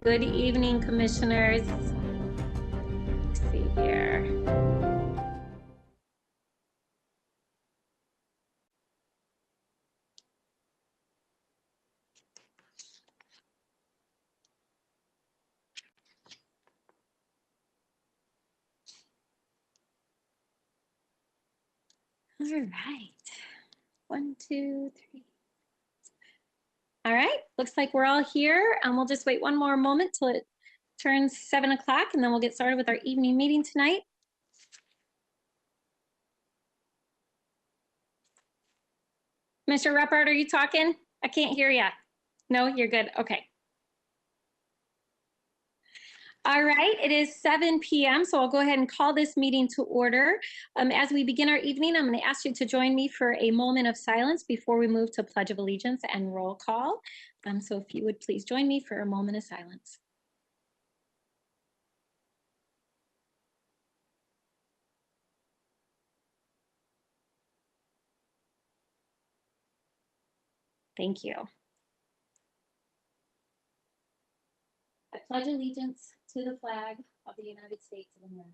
Good evening, commissioners. Let's see here. All right. 1, 2, 3. All right. Looks like we're all here. We'll just wait one more moment till it turns 7 o'clock, and then we'll get started with our evening meeting tonight. Mr. Ruppert, are you talking? I can't hear you. No, you're good. Okay. All right, it is 7 p.m., so I'll go ahead and call this meeting to order. As we begin our evening, I'm going to ask you to join me for a moment of silence before we move to Pledge of Allegiance and roll call. So if you would please join me for a moment of silence. Thank you. I pledge allegiance to the flag of the United States of America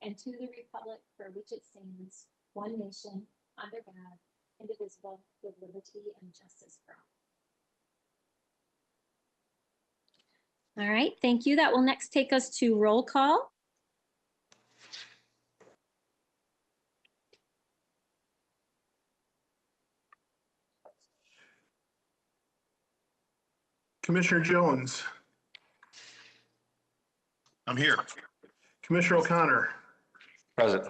and to the republic for which it stands, one nation, under God, indivisible, with liberty and justice for all. All right, thank you. That will next take us to roll call. Commissioner Jones. I'm here. Commissioner O'Connor. Present.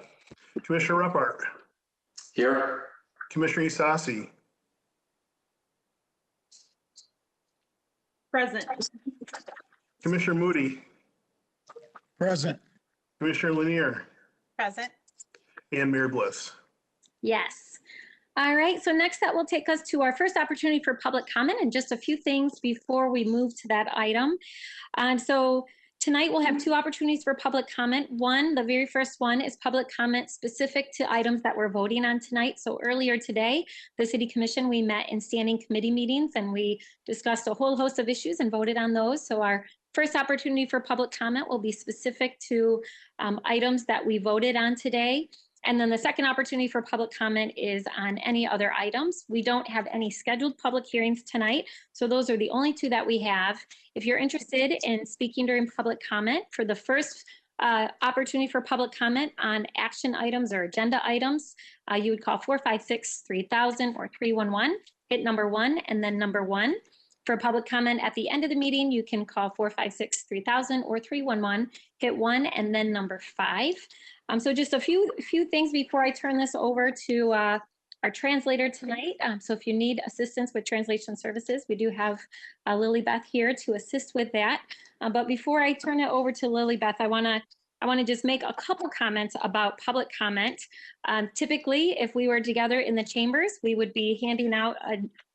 Commissioner Ruppert. Here. Commissioner Isasi. Present. Commissioner Moody. Present. Commissioner Lanier. Present. And Mayor Bliss. Yes. All right, so next that will take us to our first opportunity for public comment and just a few things before we move to that item. So tonight we'll have two opportunities for public comment. One, the very first one is public comment specific to items that we're voting on tonight. So earlier today, the City Commission, we met in standing committee meetings and we discussed a whole host of issues and voted on those. So our first opportunity for public comment will be specific to items that we voted on today. And then the second opportunity for public comment is on any other items. We don't have any scheduled public hearings tonight, so those are the only two that we have. If you're interested in speaking during public comment, for the first opportunity for public comment on action items or agenda items, you would call 456-3000 or 311, hit number 1 and then number 1. For public comment at the end of the meeting, you can call 456-3000 or 311, hit 1 and then number 5. So just a few things before I turn this over to our translator tonight. So if you need assistance with translation services, we do have Lily Beth here to assist with that. But before I turn it over to Lily Beth, I want to just make a couple comments about public comment. Typically, if we were together in the chambers, we would be handing out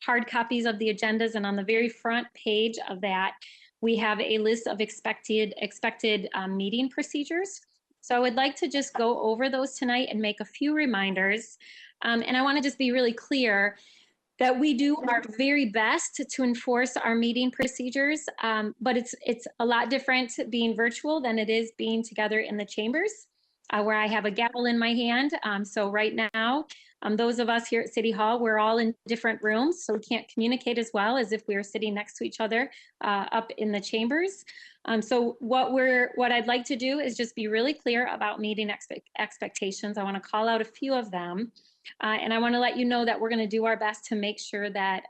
hard copies of the agendas, and on the very front page of that, we have a list of expected meeting procedures. So I would like to just go over those tonight and make a few reminders. And I want to just be really clear that we do our very best to enforce our meeting procedures, but it's a lot different being virtual than it is being together in the chambers, where I have a gavel in my hand. So right now, those of us here at City Hall, we're all in different rooms, so we can't communicate as well as if we were sitting next to each other up in the chambers. So what I'd like to do is just be really clear about meeting expectations. I want to call out a few of them. And I want to let you know that we're going to do our best to make sure that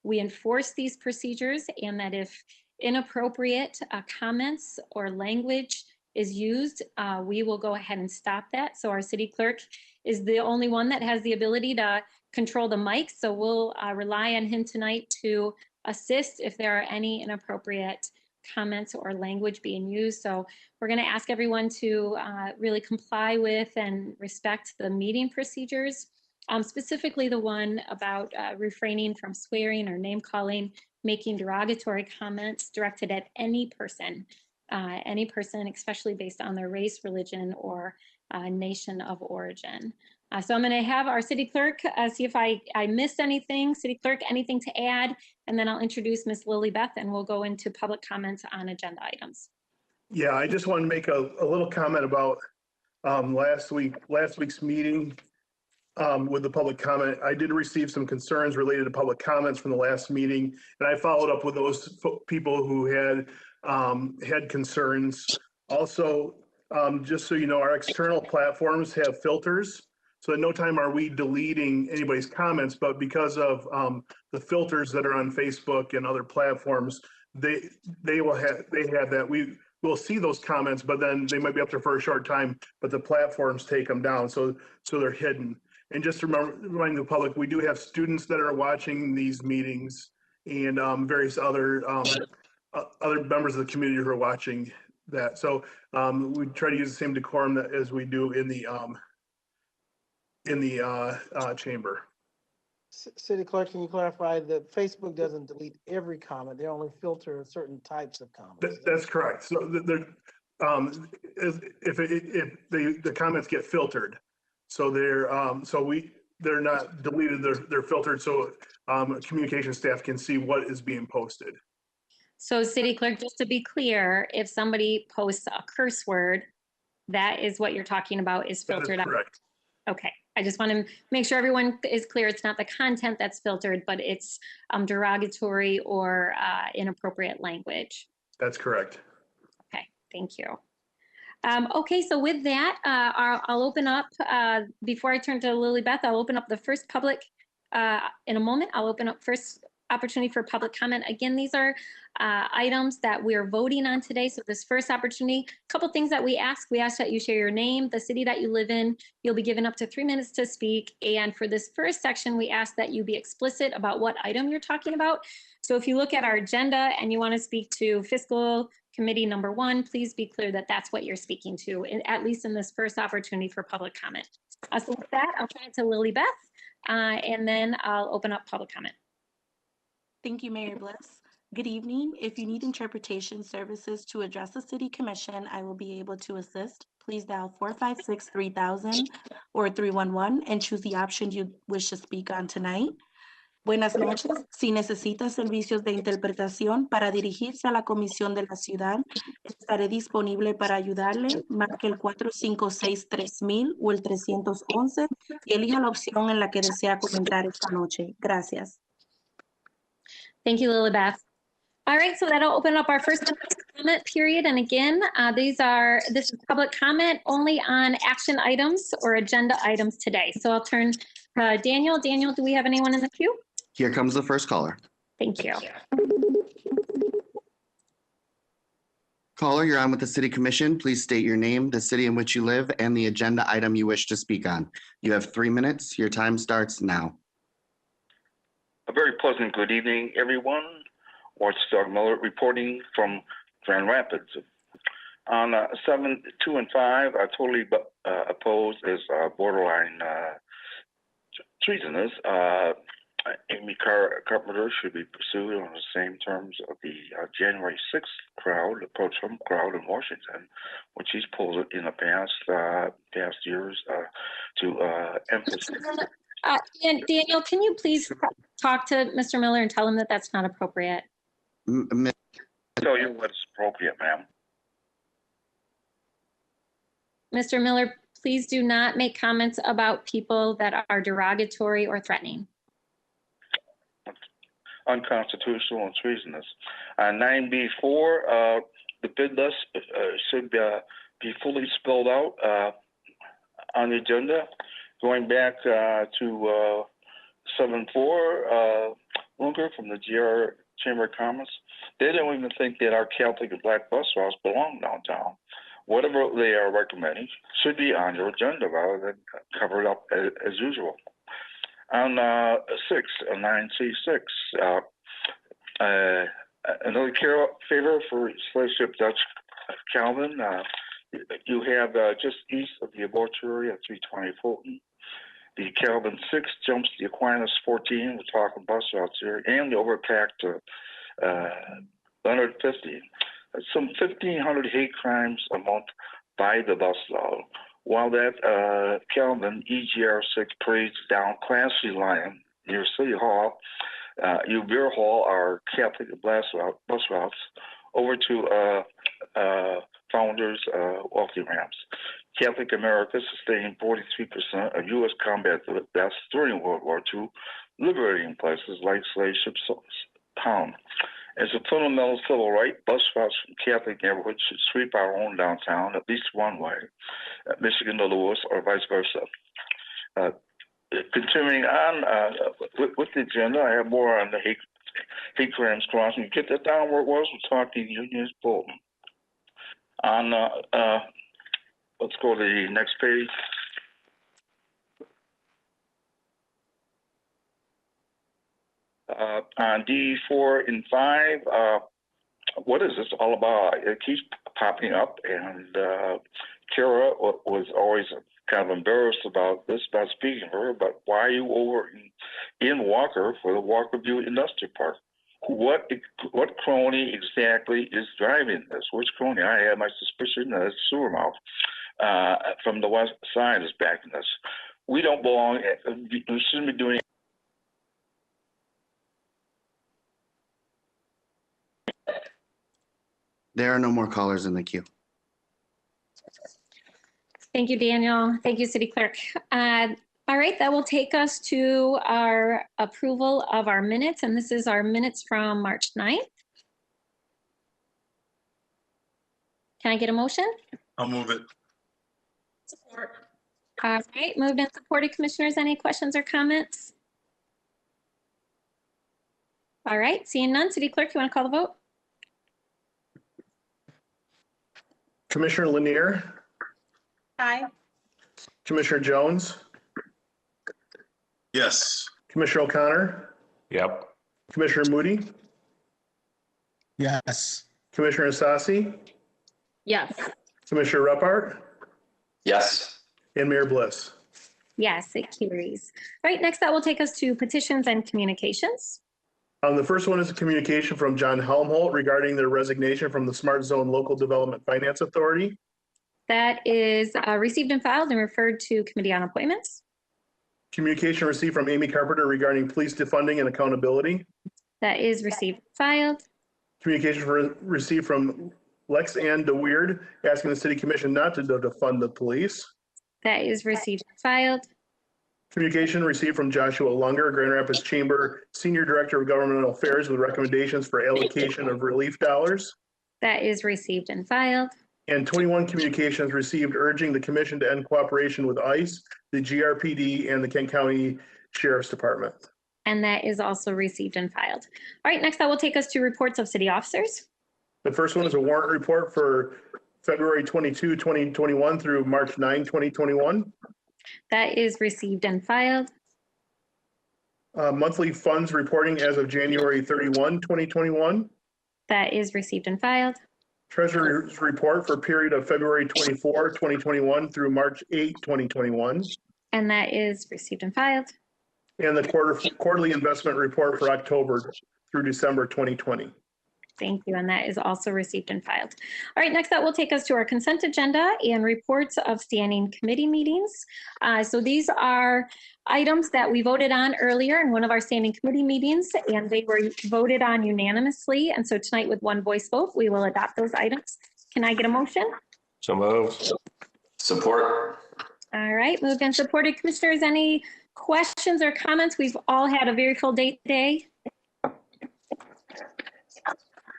we enforce these procedures, and that if inappropriate comments or language is used, we will go ahead and stop that. So our city clerk is the only one that has the ability to control the mic. So we'll rely on him tonight to assist if there are any inappropriate comments or language being used. So we're going to ask everyone to really comply with and respect the meeting procedures, specifically the one about refraining from swearing or name calling, making derogatory comments directed at any person, especially based on their race, religion, or nation of origin. So I'm going to have our city clerk see if I missed anything. City clerk, anything to add? And then I'll introduce Ms. Lily Beth and we'll go into public comments on agenda items. Yeah, I just want to make a little comment about last week's meeting with the public comment. I did receive some concerns related to public comments from the last meeting, and I followed up with those people who had concerns. Also, just so you know, our external platforms have filters. So at no time are we deleting anybody's comments, but because of the filters that are on Facebook and other platforms, they have that. We will see those comments, but then they might be up there for a short time, but the platforms take them down. So they're hidden. And just to remind the public, we do have students that are watching these meetings and various other members of the community who are watching that. So we try to use the same decorum as we do in the chamber. City Clerk, can you clarify that Facebook doesn't delete every comment? They only filter certain types of comments. That's correct. So if the comments get filtered, so they're not deleted, they're filtered, so communication staff can see what is being posted. So city clerk, just to be clear, if somebody posts a curse word, that is what you're talking about is That is filtered out. correct. Okay, I just want to make sure everyone is clear. It's not the content that's filtered, but it's derogatory or inappropriate language. That's correct. Okay, thank you. Okay, so with that, I'll open up, before I turn to Lily Beth, I'll open up the first public, in a moment, I'll open up first opportunity for public comment. Again, these are items that we're voting on today. So this first opportunity, a couple things that we ask that you share your name, the city that you live in. You'll be given up to 3 minutes to speak. And for this first section, we ask that you be explicit about what item you're talking about. So if you look at our agenda and you want to speak to fiscal committee number 1, please be clear that that's what you're speaking to, at least in this first opportunity for public comment. So with that, I'll turn it to Lily Beth, and then I'll open up public comment. Thank you, Mayor Bliss. Good evening. If you need interpretation services to address the City Commission, I will be able to assist. Please dial 456-3000 or 311 and choose the option you wish to speak on tonight. Buenas noches. Si necesita servicios de interpretación para dirigirse a la Comisión de la Ciudad, estaré disponible para ayudarle. Marque el 456-3000 o el 311 y elija la opción en la que desea comentar esta noche. Gracias. Thank you, Lily Beth. All right, so that'll open up our first comment period. And again, this is public comment only on action items or agenda items today. So I'll turn to Daniel. Daniel, do we have anyone in the queue? Here comes the first caller. Thank you. Caller, you're on with the City Commission. Please state your name, the city in which you live, and the agenda item you wish to speak on. You have 3 minutes. Your time starts now. A very pleasant good evening, everyone. Watchdog Miller reporting from Grand Rapids. On 7, 2, and 5, I totally oppose as borderline treasonous. Amy Carpenter should be pursued on the same terms of the January 6th approach from crowd in Washington, which he's pulled in the past years to emphasize. And Daniel, can you please talk to Mr. Miller and tell him that that's not appropriate? Tell you what's appropriate, ma'am. Mr. Miller, please do not make comments about people that are derogatory or threatening. Unconstitutional and treasonous. 9B4, the bid list should be fully spelled out on the agenda. Going back to 7.4, Lunger from the GR Chamber of Commerce, they don't even think that our Catholic and Black bus routes belong downtown. Whatever they are recommending should be on your agenda rather than covered up as usual. On 9C6, another favor for Slave Dutch Calvin. You have just east of the abortory at 320 Fulton. The Calvin 6 jumps the Aquinas 14. We're talking bus routes here, and the overpacked Leonard 50. Some 1,500 hate crimes a month by the bus route. while that Calvin EGR 6 parades down Clancy Line near City Hall, Beer Hall, our Catholic bus routes, over to Founders walking ramps. Catholic America sustained 43% of U.S. combat deaths during World War II, liberating places like Slave Ship Town. As a fundamental civil right, bus routes from Catholic neighborhoods should sweep our own downtown at least one way, Michigan to Lewis, or vice versa. Continuing on with the agenda, I have more on the hate crimes crossing. You get that down where it was? We're talking Union's Bolton. On, let's go to the next page. On D4 and 5, what is this all about? It keeps popping up, and Kara was always kind of embarrassed about this, about speaking to her, but why are you over in Walker for the Walker View Industrial Park? What crony exactly is driving this? Which crony? I have my suspicion that it's Sewer Mouth from the west side is backing this. We don't belong. We shouldn't be doing. There are no more callers in the queue. Thank you, Daniel. Thank you, City Clerk. All right, that will take us to our approval of our minutes, and this is our minutes from March 9th. Can I get a motion? I'll move it. All right, moved and supported. Commissioners, any questions or comments? All right, seeing none. City Clerk, you want to call the vote? Commissioner Lanier, Aye. Commissioner Jones, Yes. Commissioner O'Connor, Yep. Commissioner Moody, Yes. Commissioner Asasi, Yes. Commissioner Repart, Yes. and Mayor Bliss. Yes, it carries. All right, next that will take us to petitions and communications. The first one is a communication from John Helmholt regarding their resignation from the Smart Zone Local Development Finance Authority. That is received and filed and referred to Committee on Appointments. Communication received from Amy Carpenter regarding police defunding and accountability. That is received and filed. Communication received from Lex Ann DeWeird asking the City Commission not to defund the police. That is received and filed. Communication received from Joshua Lunger, Grand Rapids Chamber Senior Director of Governmental Affairs, with recommendations for allocation of relief dollars. That is received and filed. And 21 communications received urging the commission to end cooperation with ICE, the GRPD, and the Kent County Sheriff's Department. And that is also received and filed. All right, next that will take us to reports of city officers. The first one is a warrant report for February 22, 2021 through March 9, 2021. That is received and filed. Monthly funds reporting as of January 31, 2021. That is received and filed. Treasurer's report for period of February 24, 2021 through March 8, 2021. And that is received and filed. And the quarterly investment report for October through December 2020. Thank you. And that is also received and filed. All right, next that will take us to our consent agenda and reports of standing committee meetings. So these are items that we voted on earlier in one of our standing committee meetings, and they were voted on unanimously. And so tonight, with one voice vote, we will adopt those items. Can I get a motion? So moved. Support. All right, moved and supported. Commissioners, any questions or comments? We've all had a very full day today.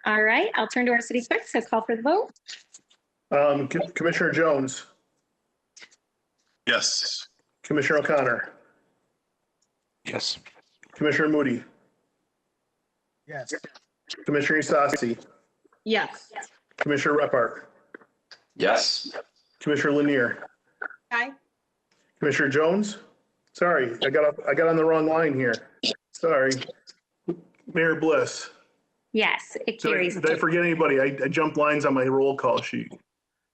All right, I'll turn to our city clerk to call for the vote. Commissioner Jones, Yes. Commissioner O'Connor, Yes. Commissioner Moody, Yes. Commissioner Isasi, Yes. Commissioner Repart, Yes. Commissioner Lanier, Aye. Commissioner Jones. Sorry, I got on the wrong line here. Sorry. Mayor Bliss. Yes, it Did carries. I forget anybody? I jumped lines on my roll call sheet.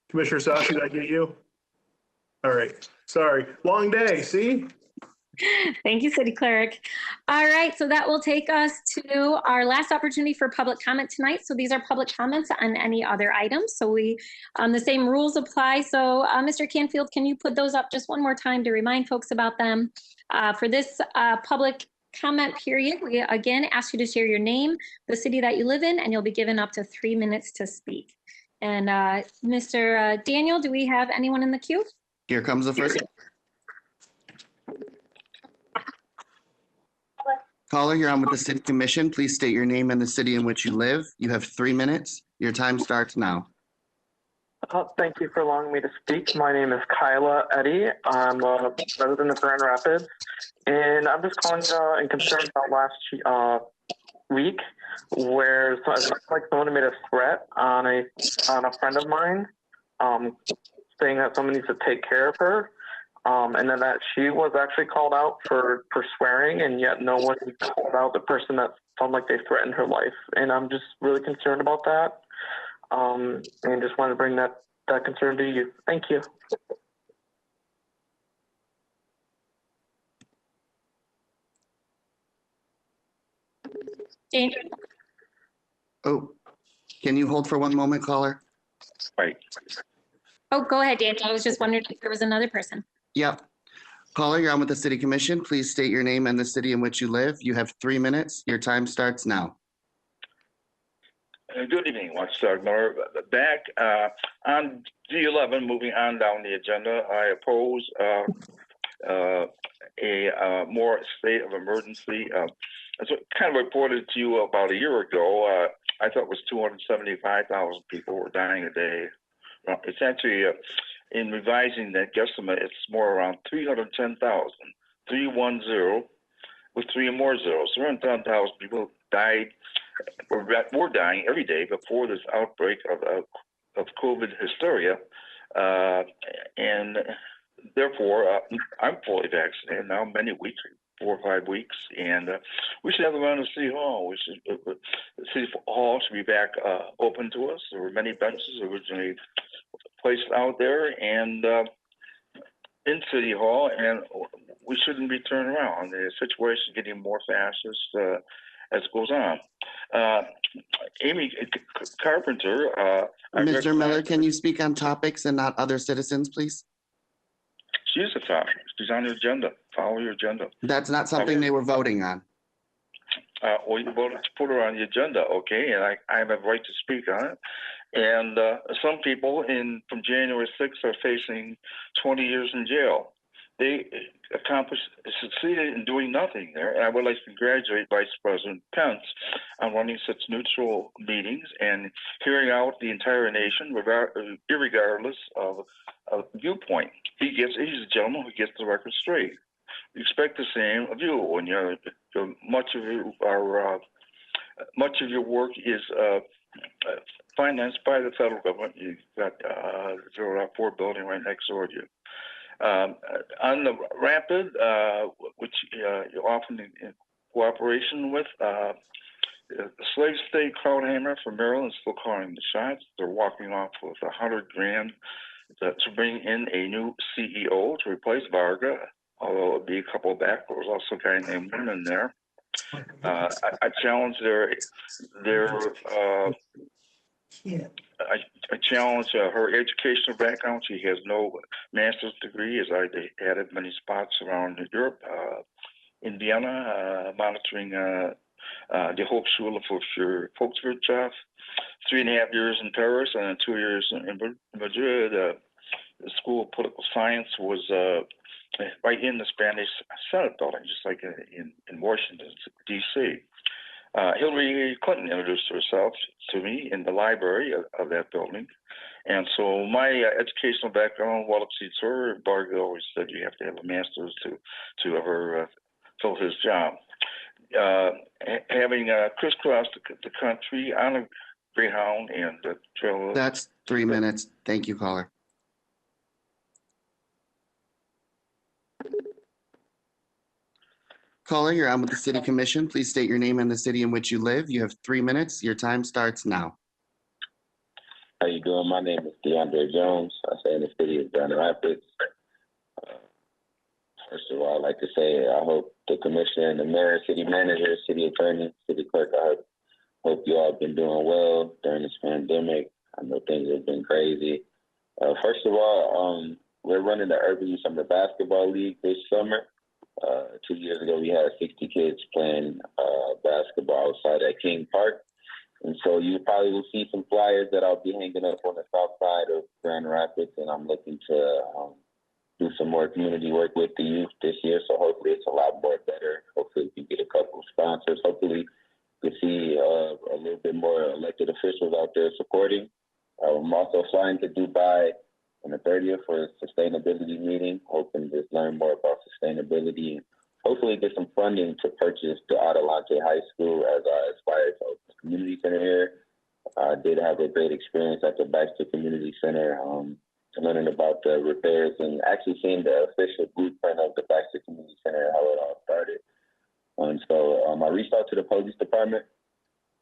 Commissioner Sashi, did I get you? All right. Sorry. Long day, see? Thank you, City Clerk. All right, so that will take us to our last opportunity for public comment tonight. So these are public comments on any other items. So the same rules apply. So Mr. Canfield, can you put those up just one more time to remind folks about them? For this public comment period, we again ask you to share your name, the city that you live in, and you'll be given up to 3 minutes to speak. And Mr. Daniel, do we have anyone in the queue? Here comes the first. Caller, you're on with the City Commission. Please state your name and the city in which you live. You have 3 minutes. Your time starts now. Thank you for allowing me to speak. My name is Kyla Eddy. I'm a resident of Grand Rapids, and I'm just calling and concerned about last week where it's like someone made a threat on a friend of mine, saying that someone needs to take care of her. And then that she was actually called out for swearing, and yet no one called out the person that felt like they threatened her life. And I'm just really concerned about that. And just want to bring that concern to you. Thank you. Daniel? Oh, can you hold for one moment, caller? Right. Oh, go ahead, Daniel. I was just wondering if there was another person. Yep. Caller, you're on with the City Commission. Please state your name and the city in which you live. You have 3 minutes. Your time starts now. Good evening, Watchdog Miller. Back on G11, moving on down the agenda, I oppose a more state of emergency. As I kind of reported to you about a year ago, I thought it was 275,000 people were dying a day. Well, it's actually, in revising that guesstimate, it's more around 310,000, 310, with 3 and more zeros. 310,000 people died, were dying every day before this outbreak of COVID hysteria. And therefore, I'm fully vaccinated now, many weeks, 4 or 5 weeks, and we should have them on the City Hall. The City Hall should be back open to us. There were many benches originally placed out there and in City Hall, and we shouldn't be turned around. The situation is getting more fascist as it goes on. Amy Carpenter. Mr. Miller, can you speak on topics and not other citizens, please? She is a topic. She's on your agenda. Follow your agenda. That's not something they were voting on. Well, you voted to put her on the agenda, okay, and I have a right to speak on it. And some people from January 6th are facing 20 years in jail. They succeeded in doing nothing there. And I would like to congratulate Vice President Pence on running such neutral meetings and hearing out the entire nation, irregardless of viewpoint. He's a gentleman who gets the record straight. We expect the same of you when much of your work is financed by the federal government. You've got the 0.4 building right next door to you. On the Rapid, which you're often in cooperation with, the slave state Krauthammer from Maryland is still calling the shots. They're walking off with $100,000 to bring in a new CEO to replace Varga, although it'd be a couple back. There was also a guy named Winman there. I challenge I challenge her educational background. She has no master's degree, as I added many spots around Europe. In Vienna, monitoring the Hochschule für Volkswirtschaft, 3.5 years in Paris and 2 years in Madrid. The School of Political Science was right in the Spanish Senate building, just like in Washington, D.C. Hillary Clinton introduced herself to me in the library of that building. And so my educational background well exceeds her. Varga always said you have to have a master's to ever fill his job. Having crisscrossed the country on a Greyhound and the trail. That's 3 minutes. Thank you, caller. Caller, you're on with the City Commission. Please state your name and the city in which you live. You have 3 minutes. Your time starts now. How you doing? My name is DeAndre Jones. I stay in the city of Grand Rapids. First of all, I'd like to say I hope the commissioner, the mayor, city manager, city attorney, city clerk, I hope you all have been doing well during this pandemic. I know things have been crazy. First of all, we're running the Urban Youth Summer Basketball League this summer. 2 years ago, we had 60 kids playing basketball outside at King Park. And so you probably will see some flyers that I'll be hanging up on the south side of Grand Rapids, and I'm looking to do some more community work with the youth this year. So hopefully it's a lot more better. Hopefully we can get a couple of sponsors. Hopefully we can see a little bit more elected officials out there supporting. I'm also flying to Dubai on the 30th for a sustainability meeting, hoping to learn more about sustainability and hopefully get some funding to purchase the Adelante High School as I aspire to open a community center here. I did have a great experience at the Baxter Community Center, learning about the repairs and actually seeing the official blueprint of the Baxter Community Center and how it all started. And so I reached out to the police department.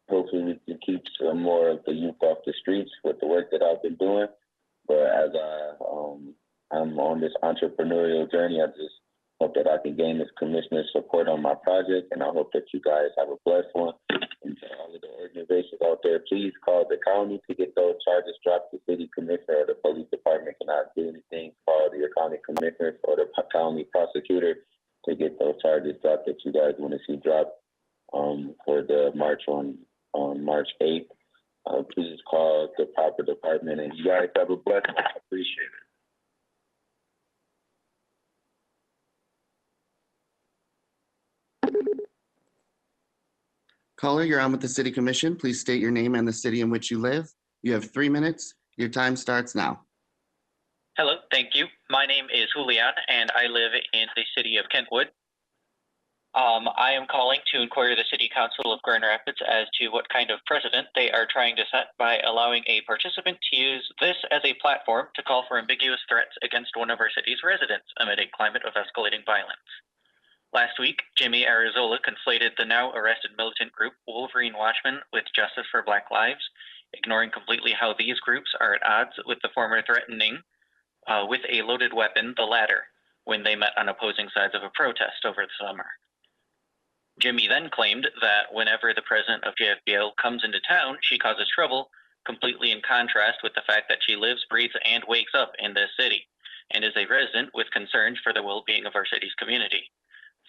Hopefully we can keep some more of the youth off the streets with the work that I've been doing. But as I'm on this entrepreneurial journey, I just hope that I can gain this commissioner's support on my project, and I hope that you guys have a blessed one. And to all of the organizations out there, please call the county to get those charges dropped. The city commissioner or the police department cannot do anything. Call your county commissioner or the county prosecutor to get those charges dropped that you guys want to see dropped for the march on March 8th. Please call the proper department, and you guys have a blessed one. I appreciate it. Caller, you're on with the City Commission. Please state your name and the city in which you live. You have 3 minutes. Your time starts now. Hello, thank you. My name is Julian, and I live in the city of Kentwood. I am calling to inquire the City Council of Grand Rapids as to what kind of precedent they are trying to set by allowing a participant to use this as a platform to call for ambiguous threats against one of our city's residents amid a climate of escalating violence. Last week, Jimmy Arizola conflated the now arrested militant group Wolverine Watchmen with Justice for Black Lives, ignoring completely how these groups are at odds with the former threatening with a loaded weapon the latter when they met on opposing sides of a protest over the summer. Jimmy then claimed that whenever the president of JFBL comes into town, she causes trouble, completely in contrast with the fact that she lives, breathes, and wakes up in this city, and is a resident with concerns for the well-being of our city's community.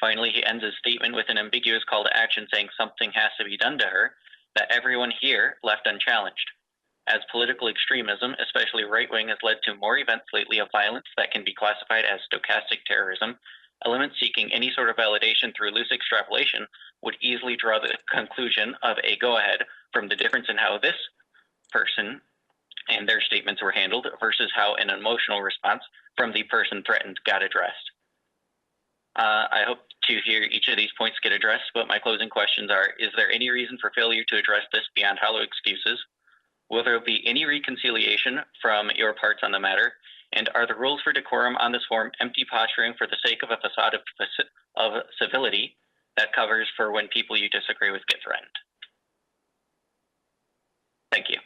Finally, he ends his statement with an ambiguous call to action saying something has to be done to her that everyone here left unchallenged. As political extremism, especially right-wing, has led to more events lately of violence that can be classified as stochastic terrorism, elements seeking any sort of validation through loose extrapolation would easily draw the conclusion of a go-ahead from the difference in how this person and their statements were handled versus how an emotional response from the person threatened got addressed. I hope to hear each of these points get addressed, but my closing questions are, is there any reason for failure to address this beyond hollow excuses? Will there be any reconciliation from your parts on the matter? And are the rules for decorum on this form empty posturing for the sake of a facade of civility that covers for when people you disagree with get threatened? Thank you.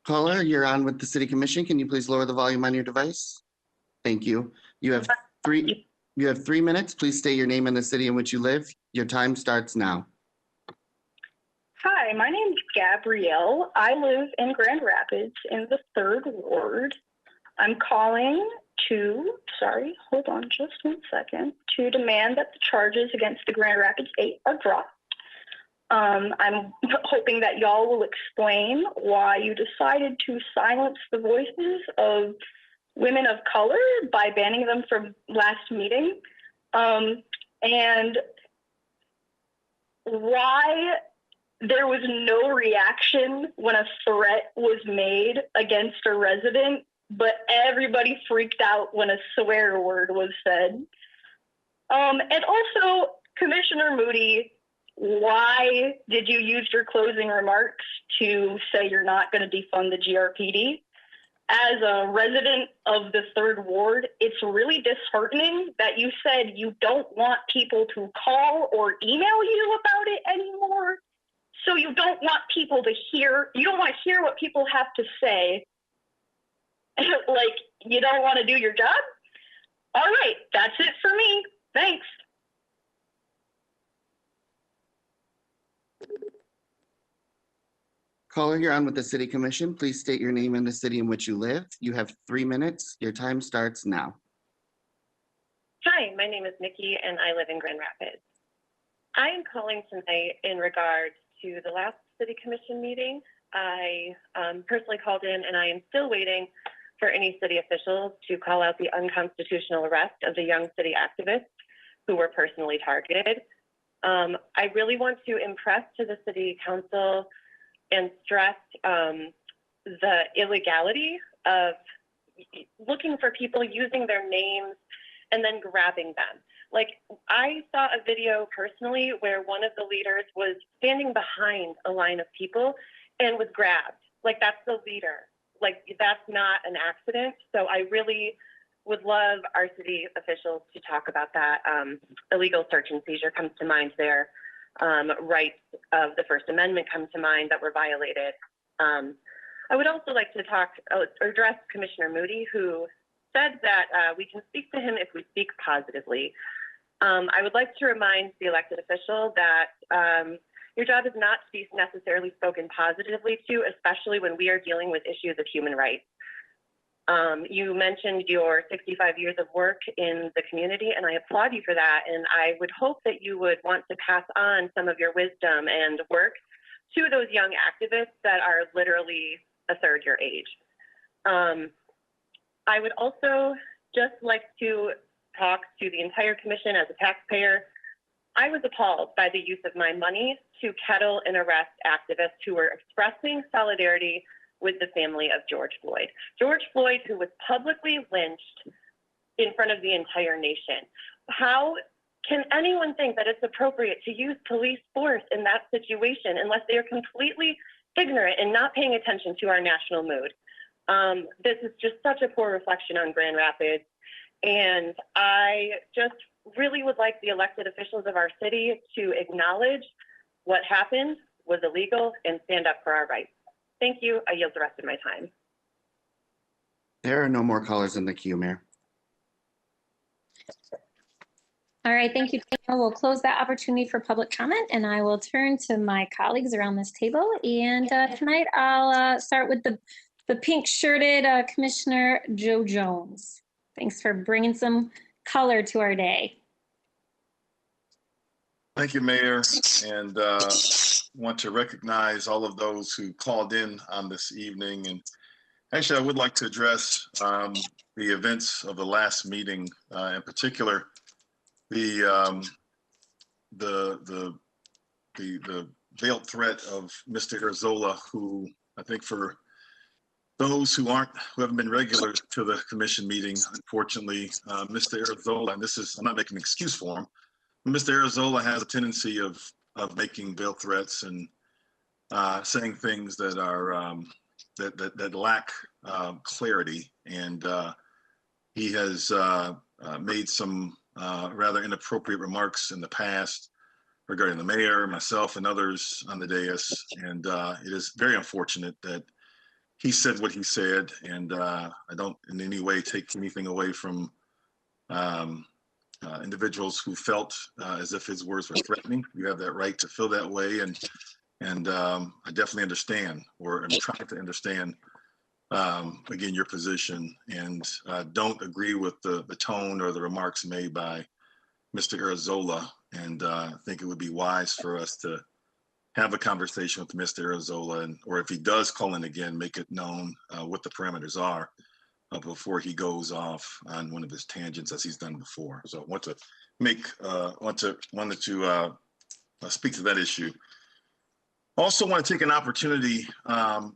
Caller, you're on with the City Commission. Can you please lower the volume on your device? Thank you. You have 3 minutes. Please state your name and the city in which you live. Your time starts now. Hi, my name is Gabrielle. I live in Grand Rapids in the 3rd Ward. I'm calling to, hold on just 1 second, to demand that the charges against the Grand Rapids 8 are dropped. I'm hoping that y'all will explain why you decided to silence the voices of women of color by banning them from last meeting, and why there was no reaction when a threat was made against a resident, but everybody freaked out when a swear word was said. And also, Commissioner Moody, why did you use your closing remarks to say you're not going to defund the GRPD? As a resident of the 3rd Ward, it's really disheartening that you said you don't want people to call or email you about it anymore. So you don't want people people to hear, you don't want to hear what people have to say. Like, you don't want to do your job? All right, that's it for me. Thanks. Caller, you're on with the City Commission. Please state your name and the city in which you live. You have 3 minutes. Your time starts now. Hi, my name is Nikki and I live in Grand Rapids. I am calling tonight in regards to the last City Commission meeting. I personally called in and I am still waiting for any city officials to call out the unconstitutional arrest of the young city activists who were personally targeted. I really want to impress to the City Council and stress the illegality of looking for people using their names and then grabbing them. Like, I saw a video personally where one of the leaders was standing behind a line of people and was grabbed. Like, that's the leader. Like, that's not an accident. So I really would love our city officials to talk about that. Illegal search and seizure comes to mind there. Rights of the First Amendment come to mind that were violated. I would also like to address Commissioner Moody, who said that we can speak to him if we speak positively. I would like to remind the elected official that your job is not to be necessarily spoken positively to, especially when we are dealing with issues of human rights. You mentioned your 65 years of work in the community, and I applaud you for that. And I would hope that you would want to pass on some of your wisdom and work to those young activists that are literally a third your age. I would also just like to talk to the entire commission as a taxpayer. I was appalled by the use of my money to kettle and arrest activists who were expressing solidarity with the family of George Floyd. George Floyd, who was publicly lynched in front of the entire nation. How can anyone think that it's appropriate to use police force in that situation unless they are completely ignorant and not paying attention to our national mood? This is just such a poor reflection on Grand Rapids. And I just really would like the elected officials of our city to acknowledge what happened was illegal and stand up for our rights. Thank you. I yield the rest of my time. There are no more callers in the queue, Mayor. All right, thank you, Daniel. We'll close that opportunity for public comment, and I will turn to my colleagues around this table. And tonight, I'll start with the pink-shirted Commissioner Joe Jones. Thanks for bringing some color to our day. Thank you, Mayor, and want to recognize all of those who called in on this evening. And actually, I would like to address the events of the last meeting, in particular, the veiled threat of Mr. Erzola, who I think for those who haven't been regular to the commission meeting, unfortunately, Mr. Erzola, and I'm not making an excuse for him, Mr. Erzola has a tendency of making veiled threats and saying things that are that lack clarity, and he has made some rather inappropriate remarks in the past regarding the mayor, myself, and others on the dais, and it is very unfortunate that he said what he said, and I don't in any way take anything away from individuals who felt as if his words were threatening. You have that right to feel that way, and I definitely understand, or I'm trying to understand, again, your position, and don't agree with the tone or the remarks made by Mr. Erzola, and I think it would be wise for us to have a conversation with Mr. Erzola, or if he does call in again, make it known what the parameters are before he goes off on one of his tangents as he's done before. So I want to wanted to speak to that issue. Also want to take an opportunity I'm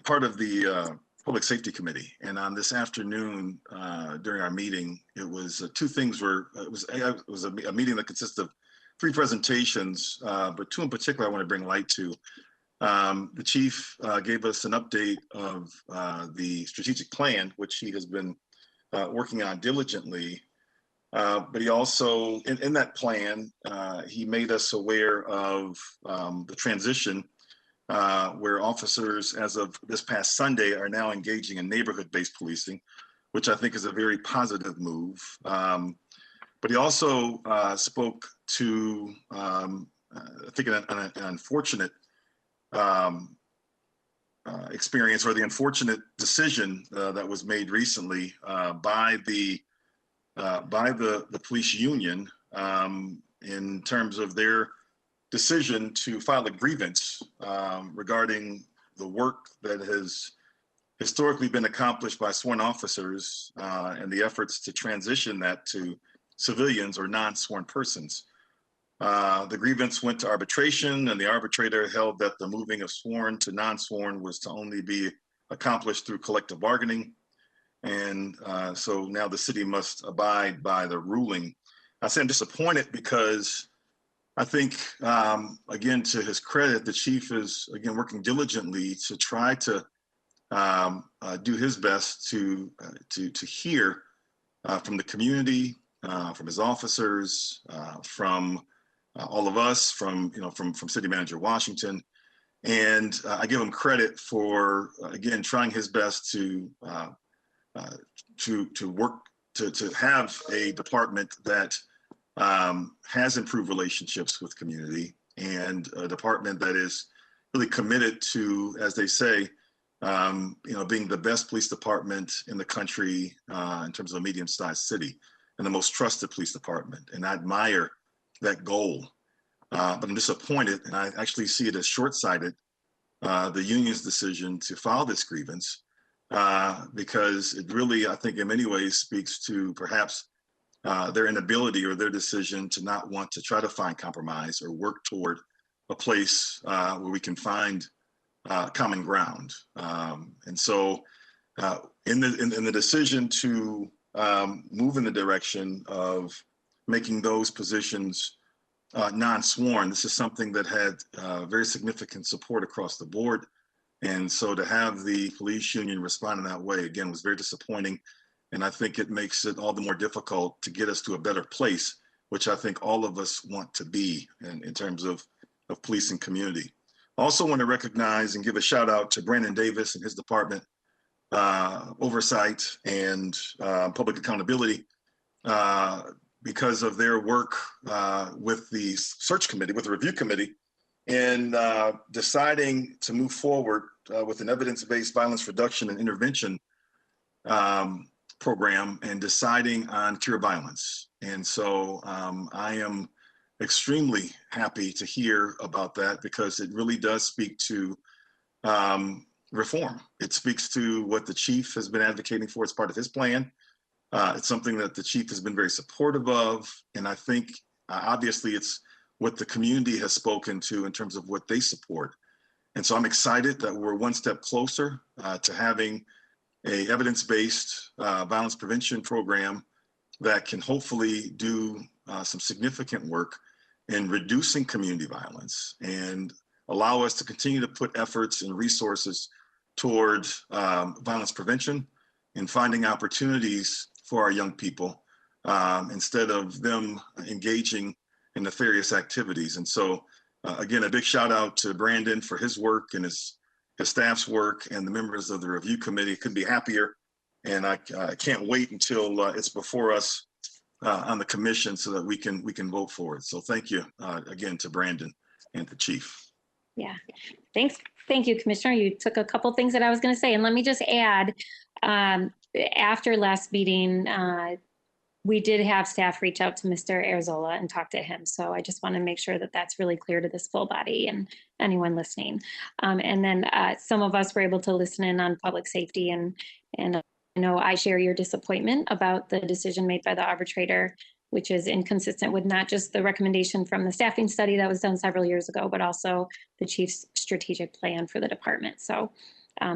part of the Public Safety Committee, and on this afternoon during our meeting, it was two things were, it was a meeting that consisted of 3 presentations, but 2 in particular I want to bring light to. The chief gave us an update of the strategic plan, which he has been working on diligently. But he also, in that plan, he made us aware of the transition where officers, as of this past Sunday, are now engaging in neighborhood-based policing, which I think is a very positive move. But he also spoke to, I think, an unfortunate experience, or the unfortunate decision that was made recently by the police union in terms of their decision to file a grievance regarding the work that has historically been accomplished by sworn officers and the efforts to transition that to civilians or non-sworn persons. The grievance went to arbitration, and the arbitrator held that the moving of sworn to non-sworn was to only be accomplished through collective bargaining. And so now the city must abide by the ruling. I say I'm disappointed because I think, again, to his credit, the chief is, again, working diligently to try to do his best to hear from the community, from his officers, from all of us, from City Manager Washington. And I give him credit for, again, trying his best to work to have a department that has improved relationships with community, and a department that is really committed to, as they say, being the best police department in the country in terms of a medium-sized city, and the most trusted police department. And I admire that goal, but I'm disappointed, and I actually see it as short-sighted, the union's decision to file this grievance, because it really, I think, in many ways speaks to perhaps their inability or their decision to not want to try to find compromise or work toward a place where we can find common ground. And so in the decision to move in the direction of making those positions non-sworn, this is something that had very significant support across the board. And so to have the police union respond in that way, again, was very disappointing. And I think it makes it all the more difficult to get us to a better place, which I think all of us want to be in terms of policing community. Also want to recognize and give a shout out to Brandon Davis and his department, oversight and public accountability, because of their work with the search committee, with the review committee, in deciding to move forward with an evidence-based violence reduction and intervention program, and deciding on cure violence. And so I am extremely happy to hear about that, because it really does speak to reform. It speaks to what the chief has been advocating for as part of his plan. It's something that the chief has been very supportive of. And I think obviously it's what the community has spoken to in terms of what they support. And so I'm excited that we're one step closer to having a evidence-based violence prevention program that can hopefully do some significant work in reducing community violence and allow us to continue to put efforts and resources toward violence prevention and finding opportunities for our young people instead of them engaging in nefarious activities. And so again, a big shout out to Brandon for his work and his staff's work, and the members of the review committee. Couldn't be happier. And I can't wait until it's before us on the commission so that we can vote for it. So thank you again to Brandon and the chief. Yeah, thanks. Thank you, Commissioner. You took a couple things that I was going to say, and let me just add, after last meeting, we did have staff reach out to Mr. Arzola and talk to him. So I just want to make sure that that's really clear to this full body and anyone listening. And then some of us were able to listen in on public safety, and I know I share your disappointment about the decision made by the arbitrator, which is inconsistent with not just the recommendation from the staffing study that was done several years ago, but also the chief's strategic plan for the department. So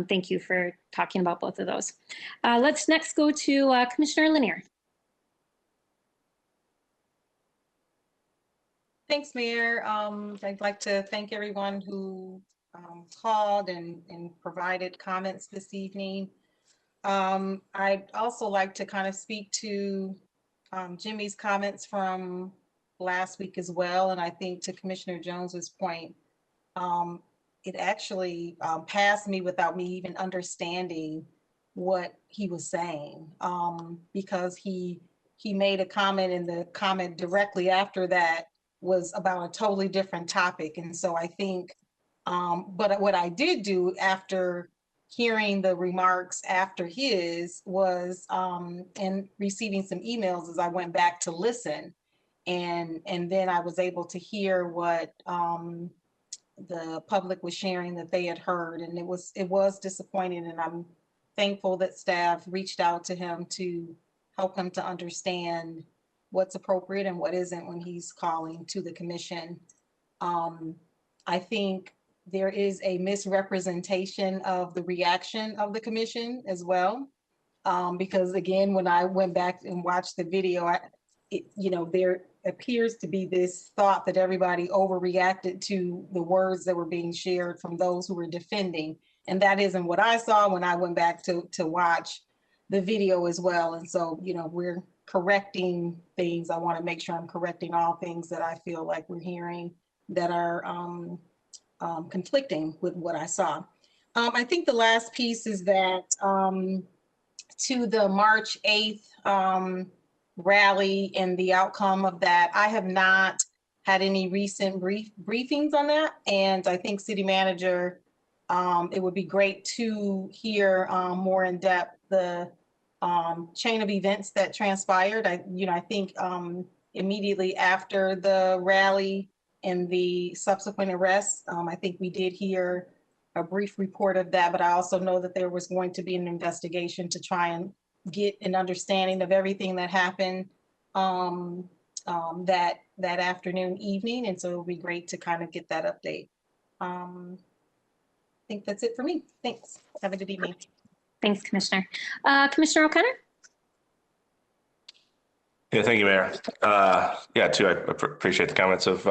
thank you for talking about both of those. Let's next go to Commissioner Lanier. Thanks, Mayor. I'd like to thank everyone who called and provided comments this evening. I'd also like to kind of speak to Jimmy's comments from last week as well. And I think to Commissioner Jones's point, it actually passed me without me even understanding what he was saying, because he made a comment, and the comment directly after that was about a totally different topic. And so I think, but what I did do after hearing the remarks after his was, and receiving some emails as I went back to listen. And then I was able to hear what the public was sharing that they had heard. And it was disappointing. And I'm thankful that staff reached out to him to help him to understand what's appropriate and what isn't when he's calling to the commission. I think there is a misrepresentation of the reaction of the commission as well. Because again, when I went back and watched the video, there appears to be this thought that everybody overreacted to the words that were being shared from those who were defending. And that isn't what I saw when I went back to watch the video as well. And so, we're correcting things. I want to make sure I'm correcting all things that I feel like we're hearing that are conflicting with what I saw. I think the last piece is that to the March 8th rally and the outcome of that, I have not had any recent briefings on that. And I think City Manager, it would be great to hear more in depth the chain of events that transpired. I think immediately after the rally and the subsequent arrests, I think we did hear a brief report of that, but I also know that there was going to be an investigation to try and get an understanding of everything that happened that afternoon, evening. And so it would be great to kind of get that update. I think that's it for me. Thanks. Have a good evening. Thanks, Commissioner. Commissioner O'Connor? Yeah, thank you, Mayor. Too, I appreciate the comments of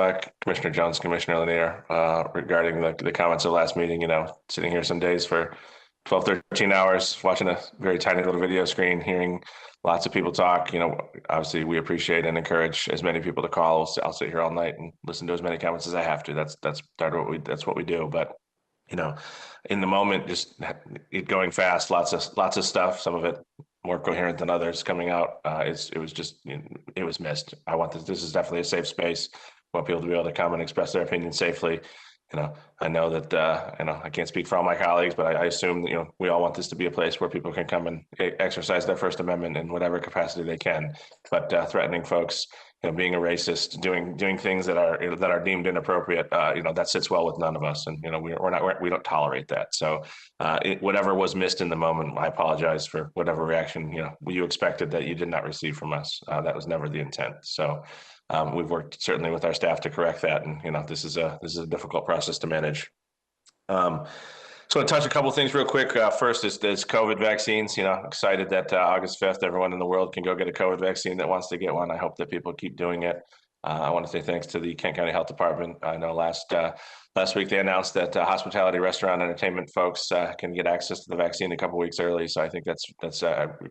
Commissioner Jones, Commissioner Lanier, regarding the comments of the last meeting. Sitting here some days for 12, 13 hours, watching a very tiny little video screen, hearing lots of people talk. Obviously we appreciate and encourage as many people to call. I'll sit here all night and listen to as many comments as I have to. That's what we do. But in the moment, just it going fast, lots of stuff. Some of it more coherent than others coming out. It was missed. I want this. This is definitely a safe space. I want people to be able to come and express their opinion safely. I know that, I can't speak for all my colleagues, but I assume that, we all want this to be a place where people can come and exercise their First Amendment in whatever capacity they can. But threatening folks, being a racist, doing things that are deemed inappropriate, that sits well with none of us. And, we don't tolerate that. So whatever was missed in the moment, I apologize for whatever reaction, you expected that you did not receive from us. That was never the intent. So we've worked certainly with our staff to correct that. And, this is a difficult process to manage. So I'll touch a couple of things real quick. First is COVID vaccines. Excited that August 5th, everyone in the world can go get a COVID vaccine that wants to get one. I hope that people keep doing it. I want to say thanks to the Kent County Health Department. I know last week they announced that hospitality, restaurant, entertainment folks can get access to the vaccine a couple of weeks early. So I think that's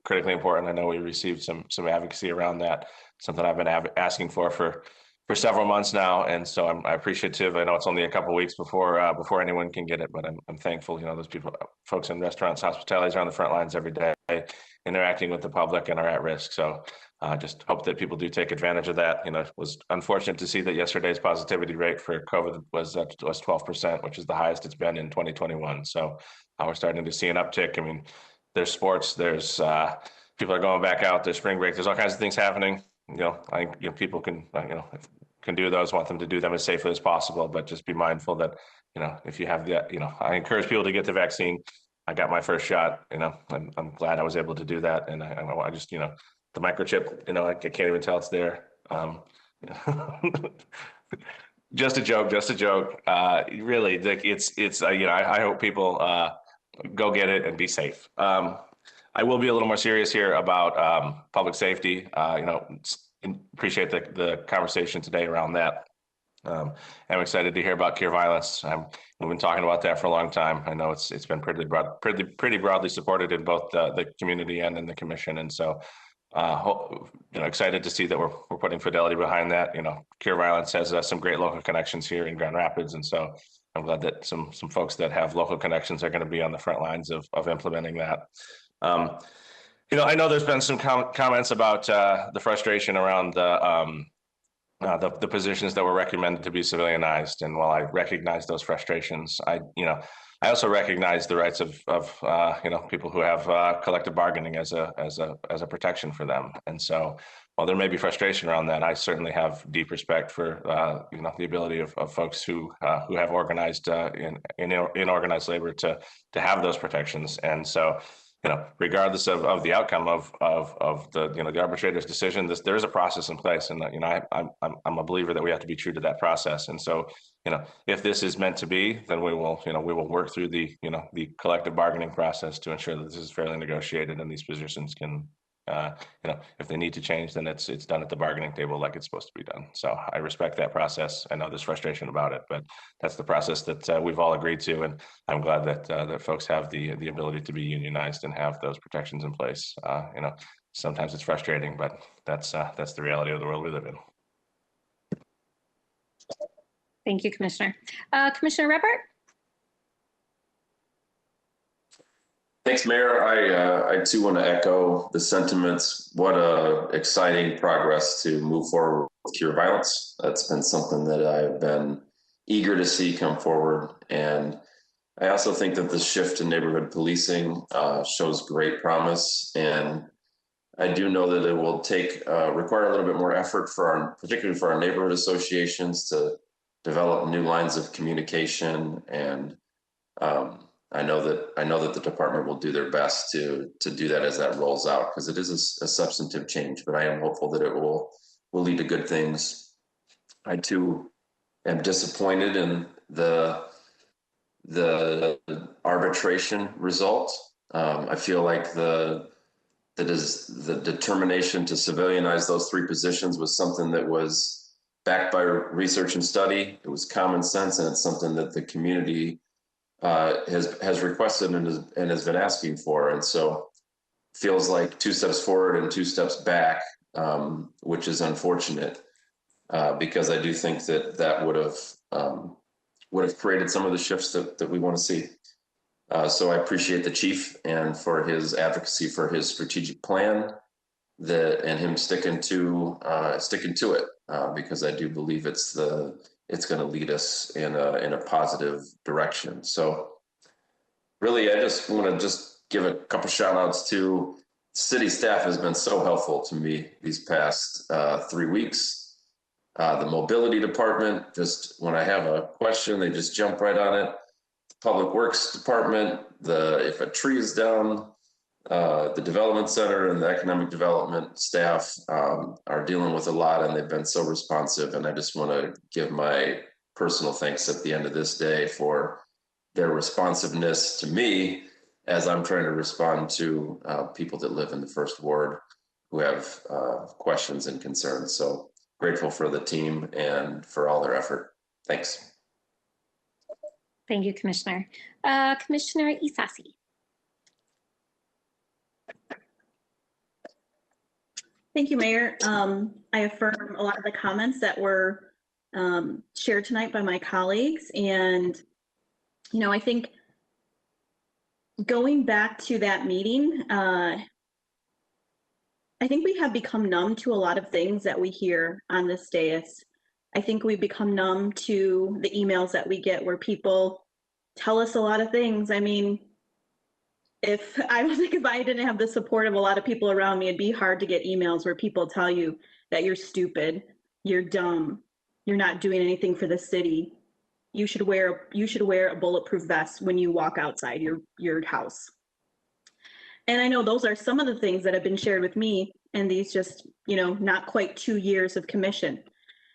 critically important. I know we received some advocacy around that, something I've been asking for several months now, and so I'm appreciative. I know it's only a couple of weeks before anyone can get it, but I'm thankful. Those folks in restaurants, hospitalities are on the front lines every day, interacting with the public and are at risk. So just hope that people do take advantage of that. It was unfortunate to see that yesterday's positivity rate for COVID was 12%, which is the highest it's been in 2021. So we're starting to see an uptick. There's sports, there's people are going back out, there's spring break, there's all kinds of things happening. I think people can do those, want them to do them as safely as possible, but just be mindful that, if you have that, I encourage people to get the vaccine. I got my first shot, I'm glad I was able to do that. And I just, the microchip, I can't even tell it's there. Just a joke. Really, it's I hope people go get it and be safe. I will be a little more serious here about public safety. Appreciate the conversation today around that. I'm excited to hear about Cure Violence. We've been talking about that for a long time. I know it's been pretty broadly supported in both the community and in the commission. And so excited to see that we're putting Fidelity behind that. Cure Violence has some great local connections here in Grand Rapids, and so I'm glad that some folks that have local connections are going to be on the front lines of implementing that. I know there's been some comments about the frustration around the positions that were recommended to be civilianized, and while I recognize those frustrations, I also recognize the rights of people who have collective bargaining as a protection for them. And so, while there may be frustration around that, I certainly have deep respect for the ability of folks who have organized in organized labor to have those protections. And so, regardless of the outcome of the arbitrator's decision, there is a process in place, and I'm a believer that we have to be true to that process. And so, if this is meant to be, then we will work through the collective bargaining process to ensure that this is fairly negotiated and these positions can, if they need to change, then it's done at the bargaining table like it's supposed to be done. So I respect that process. I know there's frustration about it, but that's the process that we've all agreed to, and I'm glad that folks have the ability to be unionized and have those protections in place. Sometimes it's frustrating, but that's the reality of the world we live in. Thank you, Commissioner. Commissioner Repart? Thanks, Mayor. I too want to echo the sentiments. What a exciting progress to move forward with Cure Violence. That's been something that I've been eager to see come forward. And I also think that the shift to neighborhood policing shows great promise. And I do know that it will require a little bit more effort particularly for our neighborhood associations to develop new lines of communication. And I know that the department will do their best to do that as that rolls out, because it is a substantive change, but I am hopeful that it will lead to good things. I too am disappointed in the arbitration result. I feel like the determination to civilianize those 3 positions was something that was backed by research and study. It was common sense, and it's something that the community has requested and has been asking for. And so feels like 2 steps forward and 2 steps back, which is unfortunate, because I do think that would have created some of the shifts that we want to see. So I appreciate the chief and for his advocacy for his strategic plan and him sticking to it, because I do believe it's going to lead us in a positive direction. So really, I just want to give a couple shout outs to city staff. Has been so helpful to me these past 3 weeks. The mobility department, just when I have a question, they just jump right on it. Public Works department, if a tree is down, the development center and the economic development staff are dealing with a lot, and they've been so responsive. And I just want to give my personal thanks at the end of this day for their responsiveness to me as I'm trying to respond to people that live in the First Ward who have questions and concerns. So grateful for the team and for all their effort. Thanks. Thank you, Commissioner. Commissioner Isasi. Thank you, Mayor. I affirm a lot of the comments that were shared tonight by my colleagues. And, I think going back to that meeting, I think we have become numb to a lot of things that we hear on this dais. I think we've become numb to the emails that we get where people tell us a lot of things. I mean, if I didn't have the support of a lot of people around me, it'd be hard to get emails where people tell you that you're stupid, you're dumb, you're not doing anything for the city. You should wear a bulletproof vest when you walk outside your house. And I know those are some of the things that have been shared with me in these just, not quite 2 years of commission.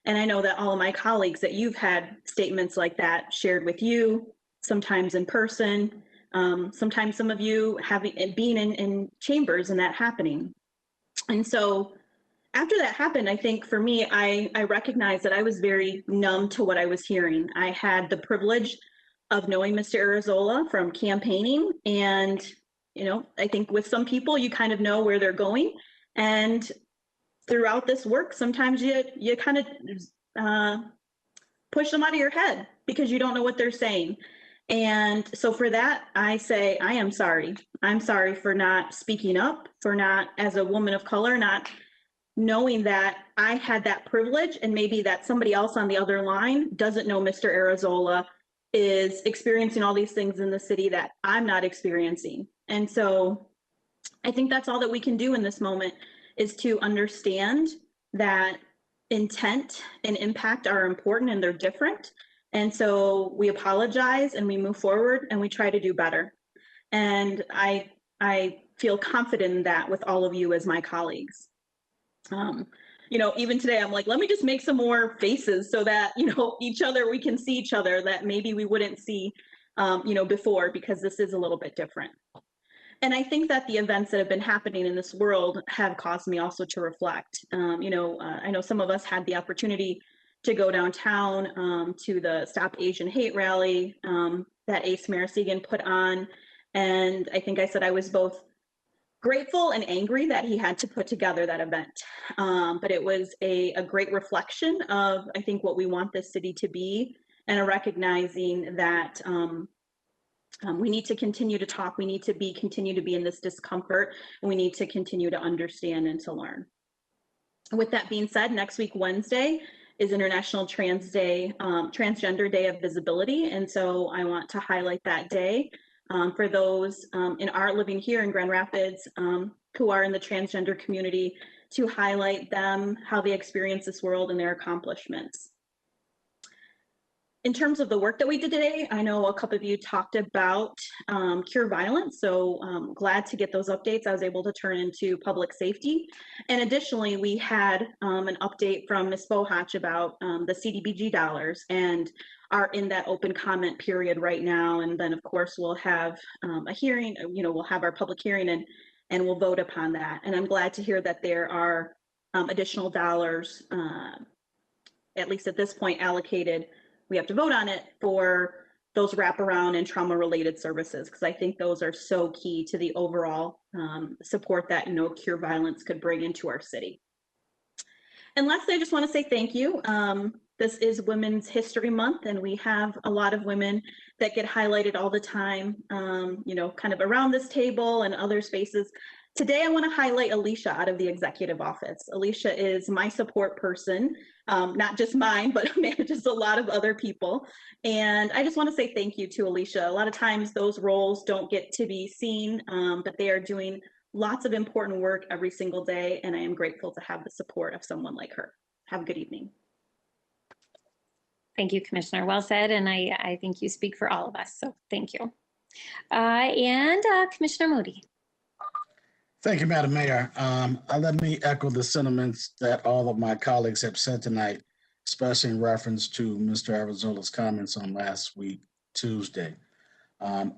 And I know that all of my colleagues that you've had statements like that shared with you, sometimes in person, sometimes some of you being in chambers and that happening. And so after that happened, I think for me, I recognized that I was very numb to what I was hearing. I had the privilege of knowing Mr. Arrezola from campaigning. And, I think with some people, you kind of know where they're going. And throughout this work, sometimes you kind of push them out of your head because you don't know what they're saying. And so for that, I say, I am sorry. I'm sorry for not speaking up, for not, as a woman of color, not knowing that I had that privilege, and maybe that somebody else on the other line doesn't know Mr. Arazola is experiencing all these things in the city that I'm not experiencing. And so I think that's all that we can do in this moment, is to understand that intent and impact are important and they're different. And so we apologize and we move forward and we try to do better. And I feel confident in that with all of you as my colleagues. You know, even today, I'm like, let me just make some more faces so that, you know, we can see each other that maybe we wouldn't see, you know, before, because this is a little bit different. And I think that the events that have been happening in this world have caused me also to reflect. You know, I know some of us had the opportunity to go downtown to the Stop Asian Hate rally that Ace Marasegan put on. And I think I said I was both grateful and angry that he had to put together that event. But it was a great reflection of, I think, what we want this city to be, and a recognizing that we need to continue to talk. We need to continue to be in this discomfort, and we need to continue to understand and to learn. With that being said, next week, Wednesday, is International Transgender Day of Visibility. And so I want to highlight that day for those living here in Grand Rapids who are in the transgender community, to highlight them, how they experience this world and their accomplishments. In terms of the work that we did today, I know a couple of you talked about Cure Violence, so glad to get those updates. I was able to turn into public safety. And additionally, we had an update from Ms. Bohach about the CDBG dollars, and are in that open comment period right now. And then of course we'll have a hearing, you know, we'll have our public hearing and we'll vote upon that. And I'm glad to hear that there are additional dollars, at least at this point, allocated. We have to vote on it for those wraparound and trauma related services, because I think those are so key to the overall support that, you know, Cure Violence could bring into our city. And lastly, I just want to say thank you. This is Women's History Month, and we have a lot of women that get highlighted all the time, you know, kind of around this table and other spaces. Today, I want to highlight Alicia out of the executive office. Alicia is my support person, not just mine, but manages a lot of other people. And I just want to say thank you to Alicia. A lot of times those roles don't get to be seen, but they are doing lots of important work every single day. And I am grateful to have the support of someone like her. Have a good evening. Thank you, Commissioner. Well said. And I think you speak for all of us. So thank you. And Commissioner Moody. Thank you, Madam Mayor. Let me echo the sentiments that all of my colleagues have said tonight, especially in reference to Mr. Arizola's comments on last week, Tuesday.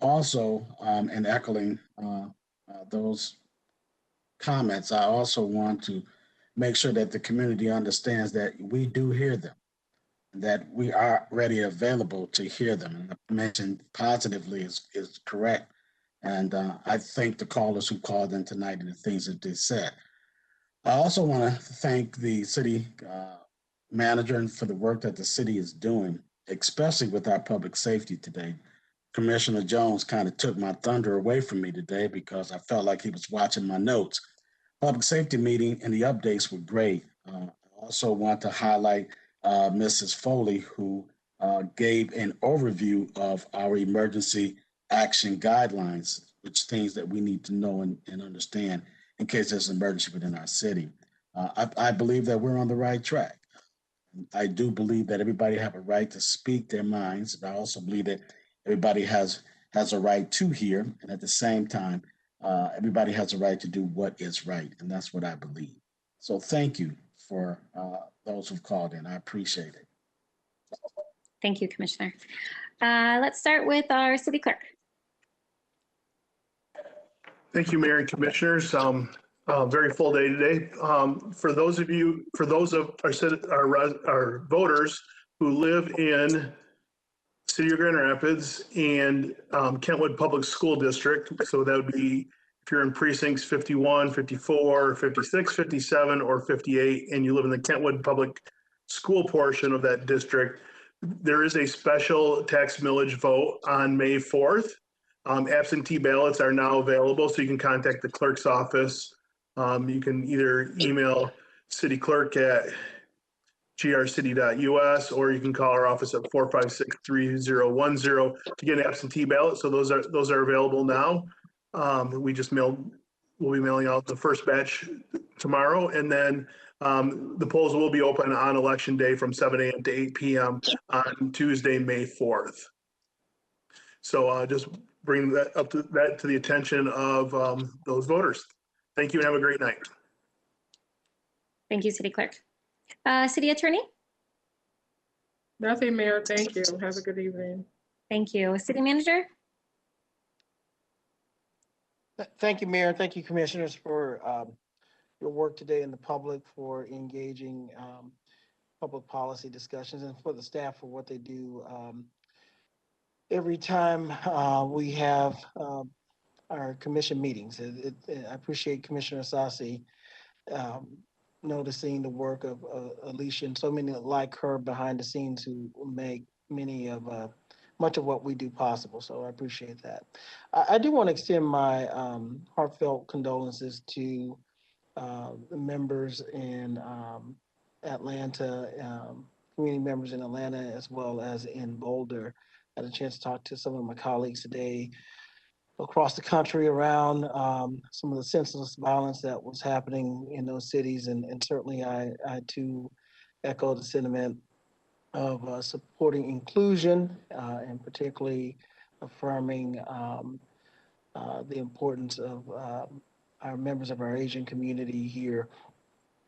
Also, in echoing those comments, I also want to make sure that the community understands that we do hear them, that we are ready and available to hear them. And the mention positively is correct. And I thank the callers who called in tonight and the things that they said. I also want to thank the city manager for the work that the city is doing, especially with our public safety today. Commissioner Jones kind of took my thunder away from me today because I felt like he was watching my notes. Public safety meeting and the updates were great. I also want to highlight Mrs. Foley, who gave an overview of our emergency action guidelines, which things that we need to know and understand in case there's an emergency within our city. I believe that we're on the right track. I do believe that everybody have a right to speak their minds, but I also believe that everybody has a right to hear, and at the same time, everybody has a right to do what is right, and that's what I believe. So thank you for those who've called in. I appreciate it. Thank you, Commissioner. Let's start with our city clerk. Thank you, Mayor and Commissioners. Very full day today. For those of our voters who live in City of Grand Rapids and Kentwood Public School District, so that would be, If you're in precincts 51, 54, 56, 57, or 58, and you live in the Kentwood Public School portion of that district, there is a special tax millage vote on May 4th. Absentee ballots are now available, so you can contact the clerk's office. You can either email city clerk at grcity.us, or you can call our office at 456-3010 to get an absentee ballot. So those are available now. We'll be mailing out the first batch tomorrow, and then the polls will be open on election day from 7 a.m. to 8 p.m. on Tuesday, May 4th. So just bring that to the attention of those voters. Thank you and have a great night. Thank you, City Clerk. City Attorney? Nothing, Mayor. Thank you. Have a good evening. Thank you. City Manager? Thank you, Mayor. Thank you, Commissioners, for your work today in the public, for engaging public policy discussions, and for the staff for what they do every time we have our commission meetings. I appreciate Commissioner Sassi noticing the work of Alicia and so many like her behind the scenes who make much of what we do possible. So I appreciate that. I do want to extend my heartfelt condolences to the members in Atlanta, community members in Atlanta, as well as in Boulder. I had a chance to talk to some of my colleagues today across the country around some of the senseless violence that was happening in those cities. And certainly I too echo the sentiment of supporting inclusion and particularly affirming the importance of our members of our Asian community here.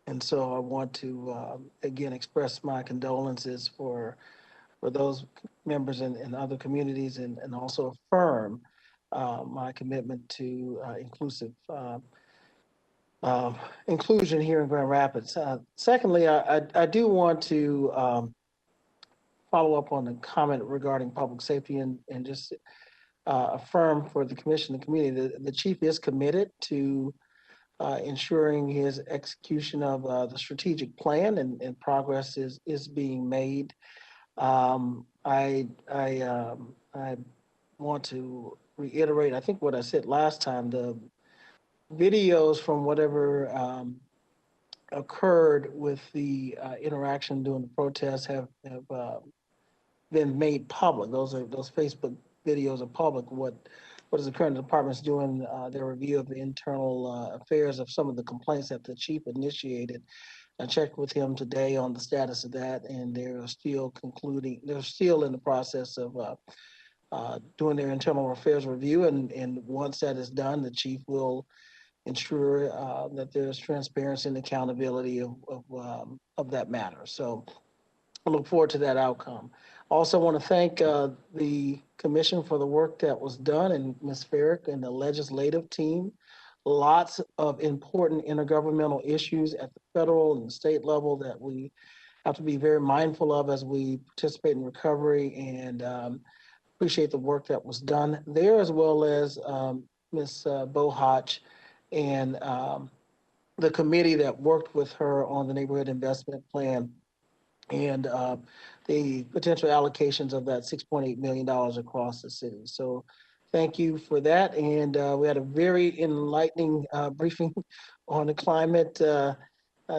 And so I want to again express my condolences for those members in other communities, and also affirm my commitment to inclusion here in Grand Rapids. Secondly, I do want to follow up on the comment regarding public safety and just affirm for the commission and community that the chief is committed to ensuring his execution of the strategic plan, and progress is being made. I want to reiterate, I think what I said last time, the videos from whatever occurred with the interaction during the protests have been made public. Those Facebook videos are public. What is the current department's doing their review of the internal affairs of some of the complaints that the chief initiated. I checked with him today on the status of that, and they're still in the process of doing their internal affairs review. And once that is done, the chief will ensure that there's transparency and accountability of that matter. So I look forward to that outcome. Also want to thank the commission for the work that was done, and Ms. Farrick and the legislative team. Lots of important intergovernmental issues at the federal and state level that we have to be very mindful of as we participate in recovery, and appreciate the work that was done there, as well as Ms. Bohach and the committee that worked with her on the neighborhood investment plan and the potential allocations of that $6.8 million across the city. So thank you for that. And we had a very enlightening briefing on the climate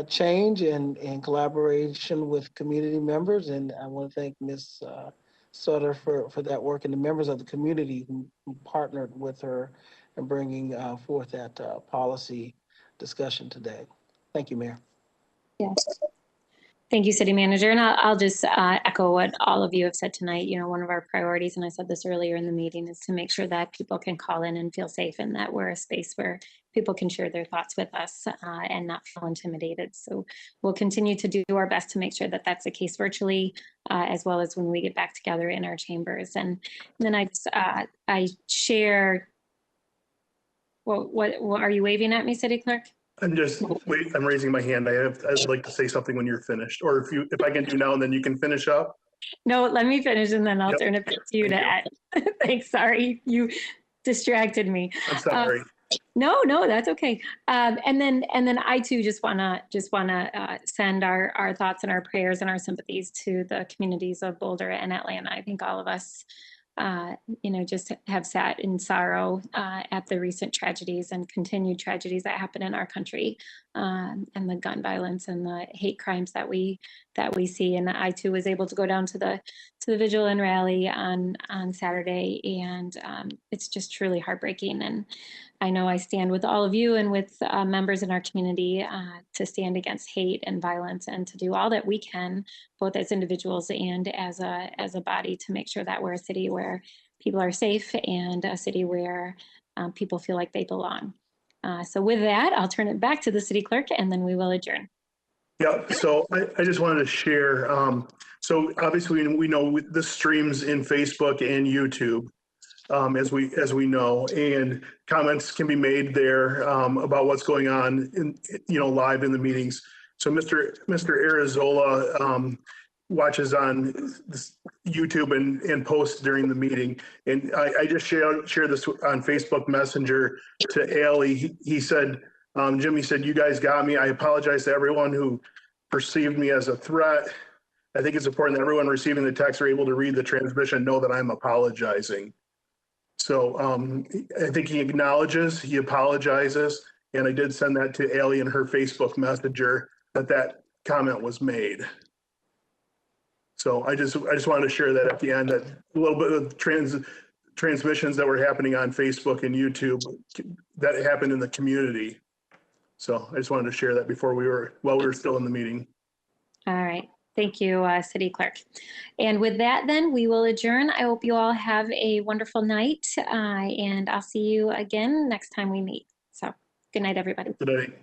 change and collaboration with community members. And I want to thank Ms. Sutter for that work, and the members of the community who partnered with her in bringing forth that policy discussion today. Thank you, Mayor. Yes. Thank you, City Manager. And I'll just echo what all of you have said tonight. You know, one of our priorities, and I said this earlier in the meeting, is to make sure that people can call in and feel safe, and that we're a space where people can share their thoughts with us and not feel intimidated. So we'll continue to do our best to make sure that that's the case virtually, as well as when we get back together in our chambers. And then I share, what are you waving at me, City Clerk? I'm just wait. I'm raising my hand. I'd like to say something when you're finished, or if I can do now, and then you can finish up. No, let me finish, and then I'll turn it back to you to add. Thanks. Sorry, you distracted me. I'm sorry. No, that's okay. And then I too just wanna send our thoughts and our prayers and our sympathies to the communities of Boulder and Atlanta. I think all of us, just have sat in sorrow at the recent tragedies and continued tragedies that happen in our country, and the gun violence and the hate crimes that we see. And I too was able to go down to the vigil and rally on Saturday, and it's just truly heartbreaking. And I know I stand with all of you and with members in our community to stand against hate and violence and to do all that we can, both as individuals and as a body, to make sure that we're a city where people are safe and a city where people feel like they belong. So with that, I'll turn it back to the city clerk and then we will adjourn. Yeah, so I just wanted to share. So obviously we know this streams in Facebook and YouTube. As we know, and comments can be made there about what's going on in live in the meetings. So Mr. Arazola watches on YouTube and posts during the meeting, and I just share this on Facebook Messenger to Ali. He said, Jimmy said, "You guys got me. I apologize to everyone who perceived me as a threat. I think it's important that everyone receiving the text are able to read the transmission, know that I'm apologizing." So I think he acknowledges, he apologizes, and I did send that to Ali in her Facebook Messenger that comment was made. So I just wanted to share that at the end, that a little bit of transmissions that were happening on Facebook and YouTube that happened in the community. So I just wanted to share that while we were still in the meeting. All right. Thank you, City Clerk. And with that, then, we will adjourn. I hope you all have a wonderful night, and I'll see you again next time we meet. So good night, everybody. Good night.